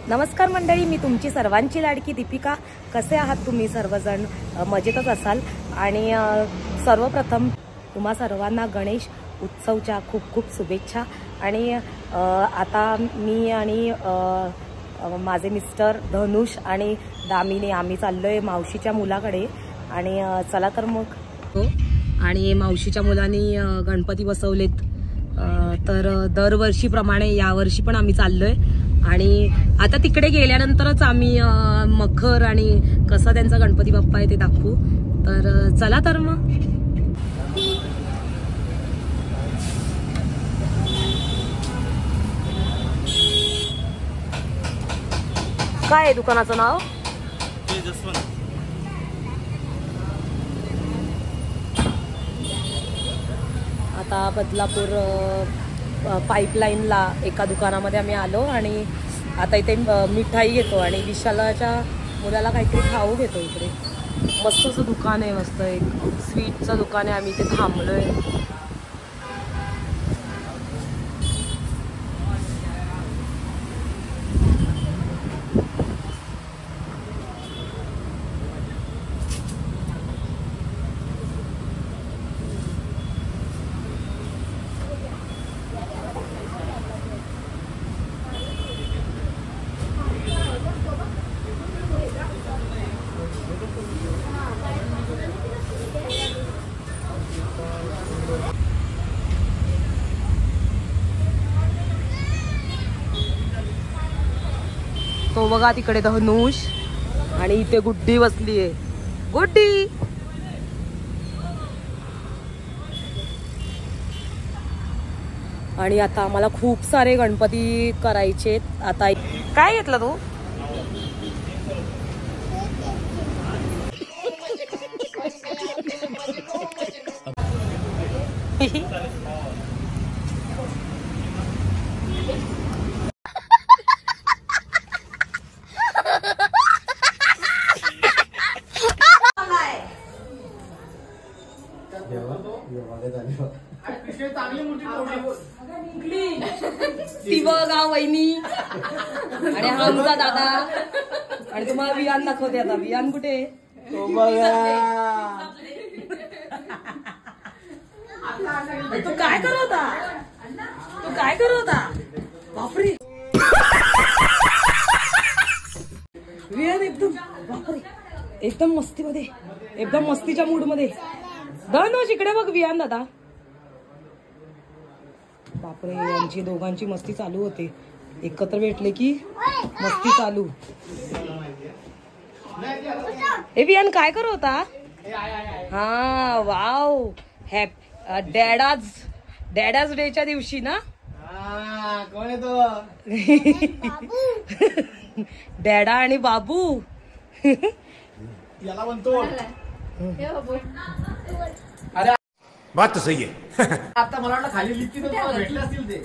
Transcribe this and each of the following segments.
नमस्कार मंडळी, मी तुमची सर्वांची लाडकी दीपिका। कसे आहात तुम्ही सर्वजण? मजेतच असाल। आणि सर्वप्रथम तुम्हा सर्वांना गणेश उत्सवच्या खूप खूप शुभेच्छा। आणि आता मी आणि माझे मिस्टर धनुष आणि दामिनी आम्ही चाललोय मावशीच्या मुलाकडे। आणि चला तर मग। आणि मावशीच्या मुलांनी गणपती बसवलेत, तर दरवर्षीप्रमाणे यावर्षी पण आम्ही चाललोय। आणि आता तिकडे गेल्यानंतरच आम्ही मखर आणि कसा त्यांचा गणपती बाप्पा आहे ते दाखवू। तर चला तर मग। काय आहे दुकानाचं नाव? आता बदलापूर पाईपलाईनला एका दुकानामध्ये आम्ही आलो आणि आता इथे मिठाई घेतो आणि विशालाच्या मुलाला काहीतरी खाऊ घेतो। इकडे मस्त असं दुकान आहे, मस्त एक स्वीटचं दुकान आहे। आम्ही इथे थांबलोय। तो बघा तिकडे धनुष आणि इथे गुड्डी बसली आहे। गुड्डी आणि आता आम्हाला खूप सारे गणपती करायचे। आता काय घेतलं तू? ती बघा वहिनी आणि हा आमचा दादा। आणि तुम्हाला वियान दाखवते। आता वियान कुठे? तू काय करत होता? तू काय करत होता? बापरे, वियान एकदम बापरे एकदम मस्तीमध्ये, एकदम मस्तीच्या मूड मध्ये। धनुष इकडे बघ वियान दादा। बापरे, यांची दोघांची मस्ती चालू होते। एकत्र भेटले की मस्ती चालू। हे वियान काय करत होता? हा वाव, डॅडाज डेच्या दिवशी ना? कोण आहे तो? डॅडा आणि बाबू याला म्हणतो। अरे बात तो सही है। आता मला वाटलं खाली लिखी तर भेटले असतील ते।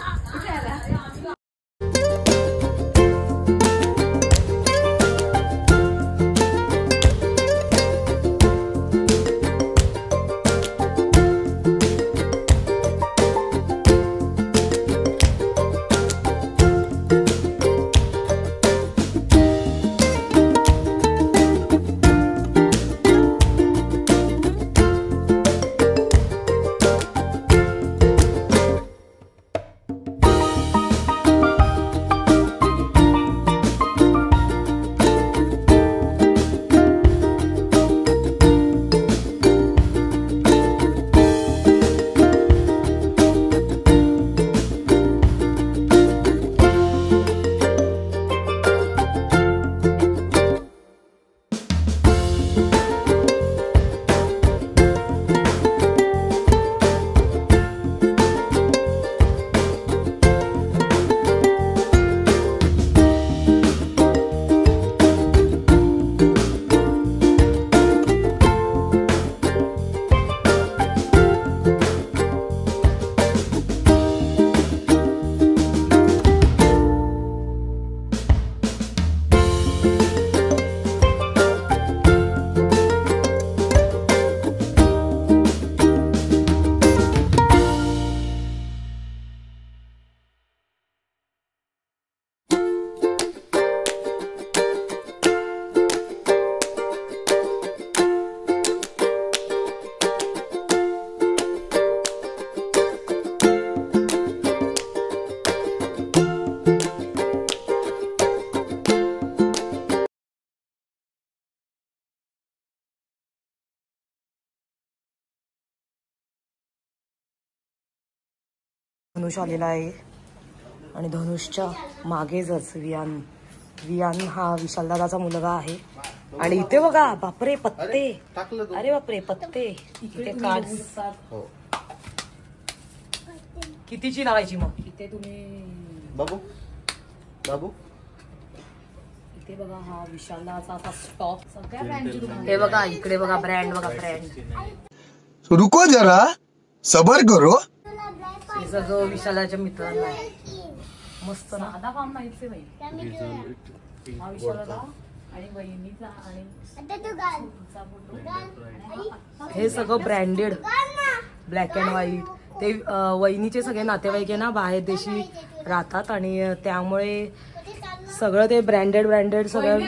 धनुष आलेला आहे आणि धनुषच्या मागेच वियान हा विशालदादाचा मुलगा आहे. आणि इथे बघा, बापरे पत्ते, अरे बापरे पत्ते, इथे कार्ड्स. कितीची लावायची मग इथे तुम्ही बाबू बाबू? इथे बघा हा विशालदादाचा स्टॉक सगळ्या ब्रँडची. हे बघा इकडे बघा ब्रँड, बघा ब्रँड. रुको जरा सबर करो. हे सगळं विशालाच्या मित्रांना आहे. मस्त ना. आता काम माहिती बाई, हा विशालदा आणि वहिनीचा आणि हे सगळं ब्रँडेड, ब्लॅक अँड व्हाईट. ते वहिनीचे सगळे नातेवाईक आहे ना, बाहेर देशी राहतात आणि त्यामुळे सगळं ते ब्रँडेड सगळं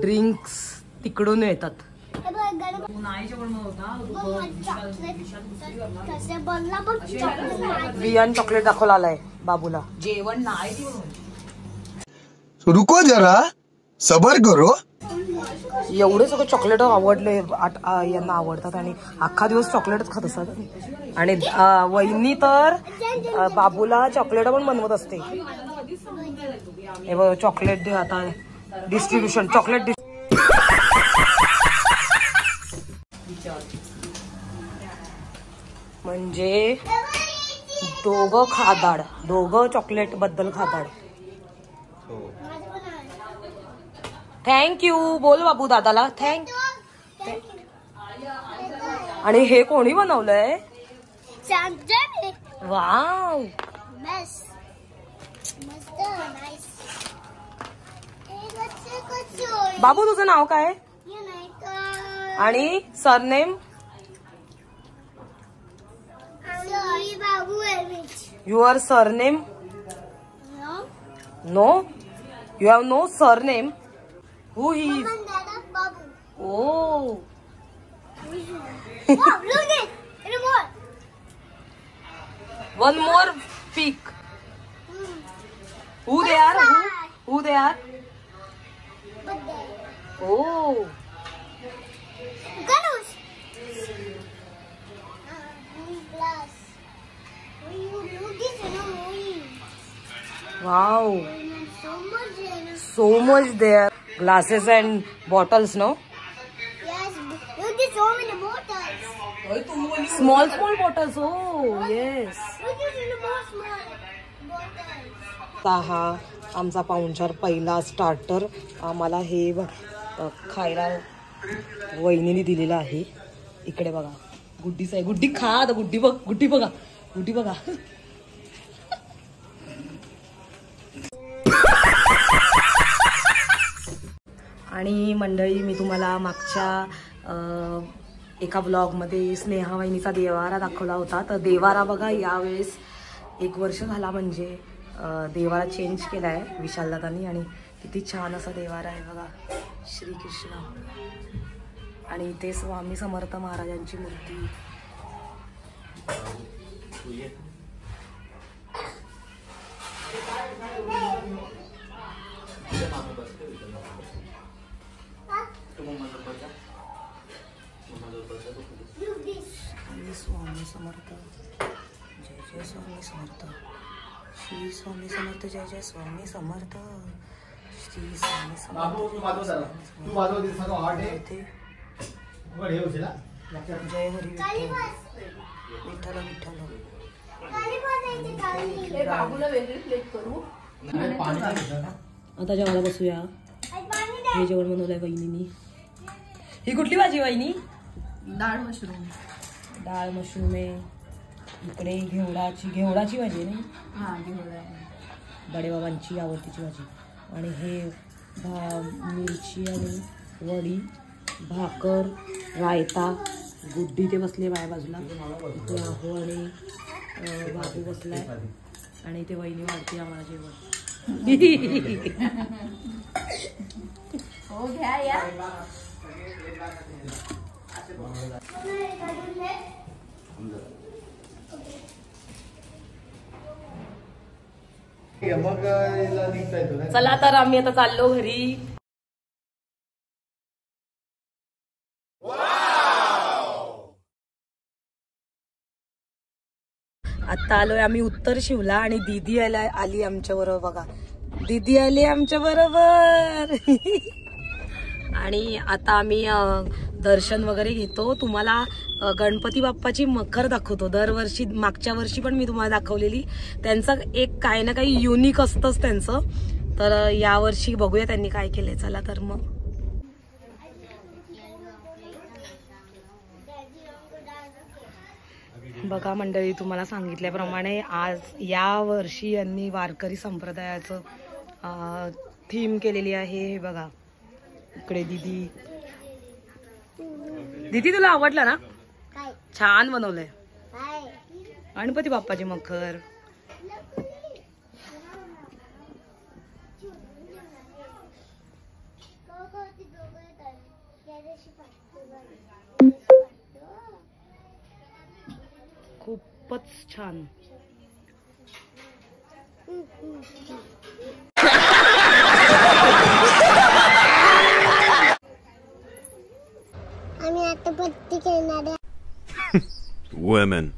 ड्रिंक्स तिकडून येतात. वियान चॉकलेट दाखवला आलाय बाबूला. जेवण नाही. रुको जरा सबर करो. एवढे सगळं चॉकलेट आवडले, यांना आवडतात आणि अख्खा दिवस चॉकलेटच खात असतात. आणि वहिनी तर बाबूला चॉकलेट पण बनवत असते. हे बघ चॉकलेट आता डिस्ट्रीब्युशन, चॉकलेट म्हणजे दोघं खादाड, दोघं चॉकलेट बद्दल खादाड. थँक्यू बोल बाबू दादाला, थँक्यू. आणि हे कोणी बनवलंय? वाव. बाबू तुझं नाव काय आणि surname? Your surname? No, you have no surname. Who he is? Oh. One more peek. Who they are? Who they are? Oh. Ganush. Wow. So much there. Glasses and bottles, no? Yes, look at so many bottles. Small bottles. Oh, yes. Look at the more small bottles. हा आमचा पाहुणचार पहिला starter आम्हाला हे खायला वहिनीने दिलेला आहे. इकडे बघा गुड्डीच आहे. गुड्डी खा आता. गुड्डी बघ, गुड्डी बघा, गुड्डी बघा. आणि मंडळी, मी तुम्हाला मागच्या एका ब्लॉगमध्ये स्नेहा वहिनीचा देवारा दाखवला होता. तर देवारा बघा यावेळेस 1 वर्ष झाला म्हणजे देवारा चेंज केला आहे विशालदादांनी. आणि किती छान असा देवारा आहे बघा, श्रीकृष्ण. आणि इथे स्वामी समर्थ महाराजांची मूर्ती. स्वामी समर्थ, जय जय स्वामी समर्थ. श्री स्वामी समर्थ, जय जय स्वामी समर्थ. श्री स्वामी समर्थ. जय हरी विठ्ठल विठ्ठल. आता जेवायला बसूया. हे जेवण बनवलंय वहिनीनी. ही कुठली भाजी वहिनी? डाळ मशरूम. डाळ मशरूम आहे. इकडे घेवडाची भाजी नाही. हा, घेवडा. बडेबाबांची आवडतीची भाजी. आणि हे मिरची आणि वडी, भाकर, रायता. गुड्डी ते बसले बाया बाजूला. इथे आहो आणि बाबू बसलाय आणि ते वहिनी वाढते आम्हाला जेवण. हो घ्या या. चला तर आम्ही आता चाललो घरी. आता आलोय आम्ही उत्तर शिवला आणि दीदी आली आमच्या बरोबर. बघा दीदी आली आमच्या बरोबर. आणि आता आम्ही दर्शन वगैरे घेतो. तुम्हाला गणपती बाप्पाची मखर दाखवतो. दरवर्षी मागच्या वर्षी पण मी तुम्हाला दाखवलेली. त्यांचं एक काही ना काही युनिक असतंच त्यांचं. तर यावर्षी बघूया त्यांनी काय केलंय. चला तर मग बघा मंडळी, तुम्हाला सांगितल्याप्रमाणे आज या वर्षी यांनी वारकरी संप्रदायाचं थीम केलेली आहे. हे बघा इकडे दीदी तुला आवडलं ना? छान बनवलंय गणपती बाप्पाची मखर. खूपच छान. आम्ही आता पत्ती खेळणार आहे. Women.